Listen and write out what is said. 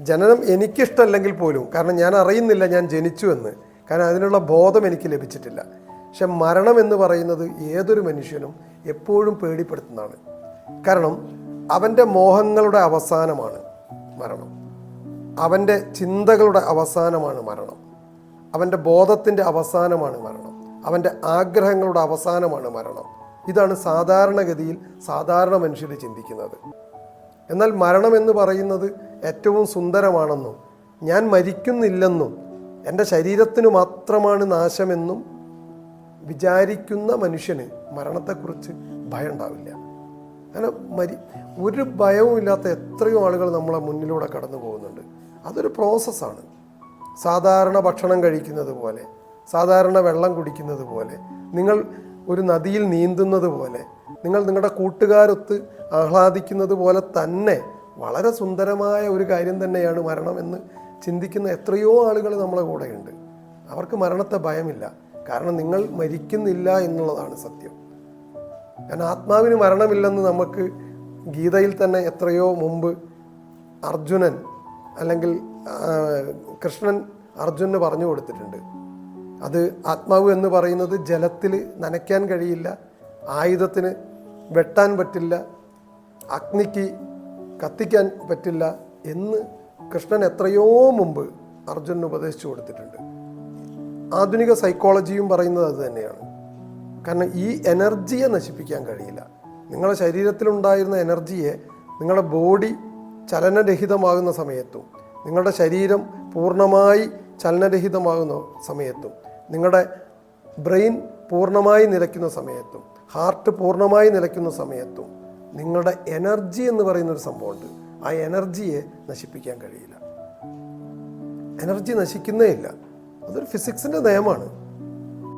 ജനനം എനിക്കിഷ്ടമല്ലെങ്കിൽ പോലും, കാരണം ഞാൻ അറിയുന്നില്ല ഞാൻ ജനിച്ചു എന്ന്, കാരണം അതിനുള്ള ബോധം എനിക്ക് ലഭിച്ചിട്ടില്ല. പക്ഷെ മരണം എന്ന് പറയുന്നത് ഏതൊരു മനുഷ്യനും എപ്പോഴും പേടിപ്പെടുത്തുന്നതാണ്. കാരണം അവൻ്റെ മോഹങ്ങളുടെ അവസാനമാണ് മരണം, അവൻ്റെ ചിന്തകളുടെ അവസാനമാണ് മരണം, അവൻ്റെ ബോധത്തിൻ്റെ അവസാനമാണ് മരണം, അവൻ്റെ ആഗ്രഹങ്ങളുടെ അവസാനമാണ് മരണം. ഇതാണ് സാധാരണഗതിയിൽ സാധാരണ മനുഷ്യർ ചിന്തിക്കുന്നത്. എന്നാൽ മരണം എന്ന് പറയുന്നത് ഏറ്റവും സുന്ദരമാണെന്നും ഞാൻ മരിക്കുന്നില്ലെന്നും എൻ്റെ ശരീരത്തിന് മാത്രമാണ് നാശമെന്നും വിചാരിക്കുന്ന മനുഷ്യന് മരണത്തെക്കുറിച്ച് ഭയം ഉണ്ടാവില്ല. അങ്ങനെ ഒരു ഭയവും ഇല്ലാത്ത എത്രയോ ആളുകൾ നമ്മളെ മുന്നിലൂടെ കടന്നു പോകുന്നുണ്ട്. അതൊരു പ്രോസസ്സാണ്. സാധാരണ ഭക്ഷണം കഴിക്കുന്നത് പോലെ, സാധാരണ വെള്ളം കുടിക്കുന്നത് പോലെ, നിങ്ങൾ ഒരു നദിയിൽ നീന്തുന്നത് പോലെ, നിങ്ങൾ നിങ്ങളുടെ കൂട്ടുകാരൊത്ത് ആഹ്ലാദിക്കുന്നത് പോലെ തന്നെ വളരെ സുന്ദരമായ ഒരു കാര്യം തന്നെയാണ് മരണം എന്ന് ചിന്തിക്കുന്ന എത്രയോ ആളുകൾ നമ്മളെ കൂടെയുണ്ട്. അവർക്ക് മരണത്തെ ഭയമില്ല. കാരണം നിങ്ങൾ മരിക്കുന്നില്ല എന്നുള്ളതാണ് സത്യം. കാരണം ആത്മാവിന് മരണമില്ലെന്ന് നമുക്ക് ഗീതയിൽ തന്നെ എത്രയോ മുമ്പ് അർജുനൻ അല്ലെങ്കിൽ കൃഷ്ണൻ അർജുനന് പറഞ്ഞു കൊടുത്തിട്ടുണ്ട്. അത് ആത്മാവ് എന്ന് പറയുന്നത് ജലത്തിൽ നനയ്ക്കാൻ കഴിയില്ല, ആയുധത്തിന് വെട്ടാൻ പറ്റില്ല, അഗ്നിക്ക് കത്തിക്കാൻ പറ്റില്ല എന്ന് കൃഷ്ണൻ എത്രയോ മുമ്പ് അർജുനന് ഉപദേശിച്ചു കൊടുത്തിട്ടുണ്ട്. ആധുനിക സൈക്കോളജിയും പറയുന്നത് അത് തന്നെയാണ്. കാരണം ഈ എനർജിയെ നശിപ്പിക്കാൻ കഴിയില്ല. നിങ്ങളുടെ ശരീരത്തിലുണ്ടായിരുന്ന എനർജിയെ നിങ്ങളുടെ ബോഡി ചലനരഹിതമാകുന്ന സമയത്തും, നിങ്ങളുടെ ശരീരം പൂർണ്ണമായി ചലനരഹിതമാകുന്ന സമയത്തും, നിങ്ങളുടെ ബ്രെയിൻ പൂർണ്ണമായി നിലയ്ക്കുന്ന സമയത്തും, ഹാർട്ട് പൂർണ്ണമായി നിലയ്ക്കുന്ന സമയത്തും നിങ്ങളുടെ എനർജി എന്ന് പറയുന്നൊരു സംഭവമുണ്ട്. ആ എനർജിയെ നശിപ്പിക്കാൻ കഴിയില്ല. എനർജി നശിക്കുന്നേ ഇല്ല. അതൊരു ഫിസിക്സിൻ്റെ നിയമമാണ്.